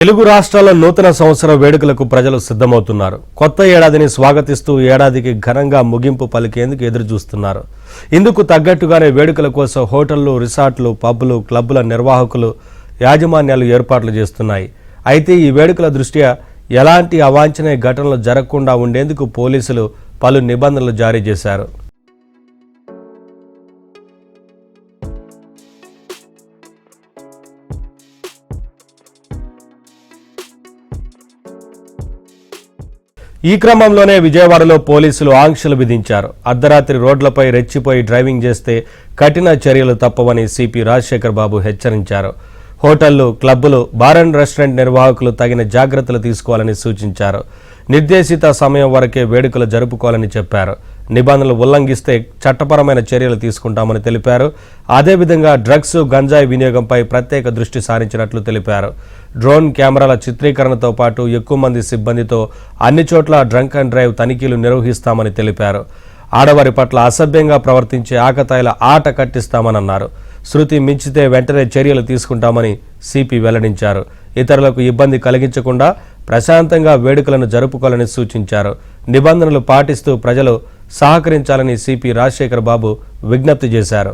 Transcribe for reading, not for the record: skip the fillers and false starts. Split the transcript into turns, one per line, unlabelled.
తెలుగు రాష్ట్రాల నూతన సంవత్సర వేడుకలకు ప్రజలు సిద్ధమవుతున్నారు. కొత్త ఏడాదిని స్వాగతిస్తూ ఏడాదికి ఘనంగా ముగింపు పలికేందుకు ఎదురు చూస్తున్నారు. ఇందుకు తగ్గట్టుగానే వేడుకల కోసం హోటళ్లు, రిసార్ట్లు, పబ్లు, క్లబ్బుల నిర్వాహకులు, యాజమాన్యాలు ఏర్పాట్లు చేస్తున్నాయి. అయితే ఈ వేడుకల దృష్ట్యా ఎలాంటి అవాంఛనీయ ఘటనలు జరగకుండా ఉండేందుకు పోలీసులు పలు నిబంధనలు జారీ చేశారు. ఈ క్రమంలోనే విజయవాడలో పోలీసులు ఆంక్షలు విధించారు. అర్ధరాత్రి రోడ్లపై రెచ్చిపోయి డ్రైవింగ్ చేస్తే కఠిన చర్యలు తప్పవని సిపి రాజశేఖర్ బాబు హెచ్చరించారు. హోటళ్లు, క్లబ్బులు, బార్ అండ్ రెస్టారెంట్ నిర్వాహకులు తగిన జాగ్రత్తలు తీసుకోవాలని సూచించారు. నిర్దేశిత సమయం వరకే వేడుకలు జరుపుకోవాలని చెప్పారు. నిబంధనలు ఉల్లంఘిస్తే చట్టపరమైన చర్యలు తీసుకుంటామని తెలిపారు. అదేవిధంగా డ్రగ్స్, గంజాయి వినియోగంపై ప్రత్యేక దృష్టి సారించినట్లు తెలిపారు. డ్రోన్ కెమెరాల చిత్రీకరణతో పాటు ఎక్కువ మంది సిబ్బందితో అన్ని చోట్ల డ్రంక్ అండ్ డ్రైవ్ తనిఖీలు నిర్వహిస్తామని తెలిపారు. ఆడవారి పట్ల అసభ్యంగా ప్రవర్తించే ఆకతాయిల ఆట కట్టిస్తామన్నారు. శృతి మించితే వెంటనే చర్యలు తీసుకుంటామని సిపి వెల్లడించారు. ఇతరులకు ఇబ్బంది కలిగించకుండా ప్రశాంతంగా వేడుకలను జరుపుకోవాలని సూచించారు. నిబంధనలు పాటిస్తూ ప్రజలు సహకరించాలని సిపి రాజశేఖర్ బాబు విజ్ఞప్తి చేశారు.